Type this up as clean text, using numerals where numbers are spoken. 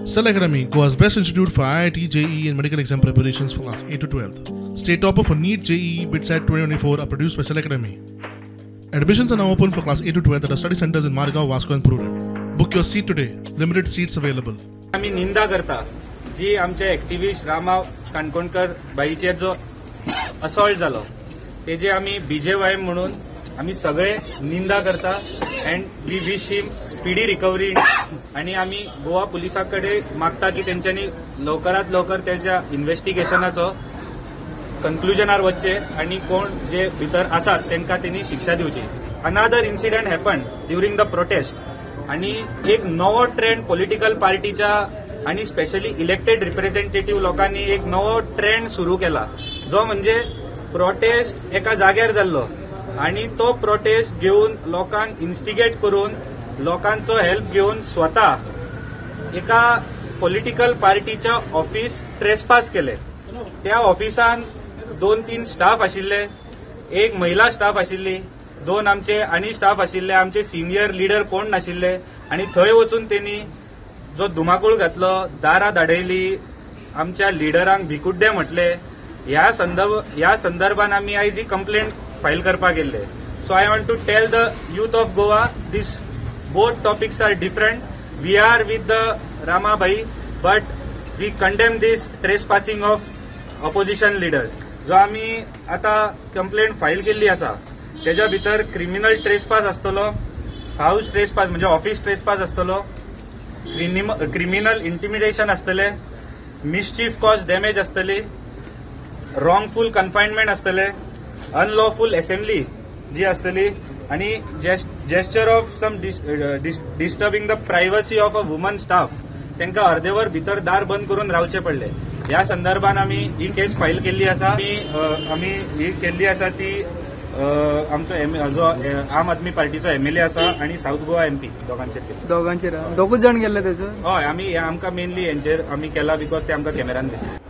Cell Academy, Goa's best institute for IIT, JEE and medical exam preparations for class 8 to 12th. State topper for NEET, JEE, BITSAT 2024 are produced by Cell Academy. Admissions are now open for class 8 to 12th at our study centers in Margao, Vasco and Purun. Book your seat today. Limited seats available. आम्ही निंदा करता जी आमचे activist Rama Kankonkar बाईचेर जो assault जालो तेजे आम्ही बीजेवाय म्हणून आम्ही सगळे निंदा करता and we wish him speedy recovery आणि आम्ही गोवा पुलिसाकडे मागता की त्यांच्यानी लवकरात लवकर त्याच्या इन्व्हेस्टिगेशनाचो कन्क्लुजनार वच्चे आणि कोण जे भितर आसात त्यांना त्यांनी शिक्षा दिवची. अनादर incident happen during the prostate आणि एक नवो ट्रेंड पॉलिटिकल पार्टीच्या आणि स्पेशली इलेक्टेड रिप्रेझेंटेटिव्ह लोकांनी एक नवो ट्रेंड सुरू केला जो म्हणजे प्रोटेस्ट एका जाग्यार जाल्लो आणि तो प्रोटेस्ट घेऊन लोकांक इन्स्टिगेट करून लोकांचो हेल्प घेऊन स्वतः एका पॉलिटिकल पार्टीच्या ऑफिस ट्रेसपास केले. त्या ऑफिसान 2-3 स्टाफ आशिल्ले, एक महिला स्टाफ आशिल्ली, 2 आमचे आणि स्टाफ आशिल्ले, आमचे सिनियर लिडर कोण नाशिल्ले आणि थंय वचून त्यांनी जो धुमाकूळ घातलो, दारां धाडयली, आमच्या लिडरांक भिकुड्डे म्हटले. ह्या संदर्भात आम्ही आयज ही कंप्लेंट फाईल करपाक गेल्ले. So I want to tell the youth of Goa this both topics are different. We are with the Ramabai but we condemn this trespassing of opposition leaders. जो आम्ही आता कंप्लेंट फाईल केल्ली आसा तेच्या भितर क्रिमिनल ट्रेसपास आसतलो, हाऊस ट्रेसपास म्हणजे office trespass आसतलो, क्रिमिनल इंटिमिडेशन आसतले, मिसचीफ कॉज डॅमेज आसतली, रॉंगफुल कन्फाइनमेंट आसतले, अनलॉफुल असेंब्ली जी आसतली आणि gesture of some disturbing the privacy of a woman staff तांकां अर्देवर भितर दार बंद करून रावचे पडले. ह्या संदर्भात आम्ही ही केस फाईल केल्ली आसा. आम्ही ही केल्ली आसा ती आमचो जो आम आदमी पार्टीचो एमएलए आसा आणि साऊथ गोवा एमपी दोगांचेर 2 जण गेल्ले. त्याचं हय आम्ही आमकां मेनली हेंचेर आम्ही केला बिकॉज ते आमकां कॅमेरान दिसले.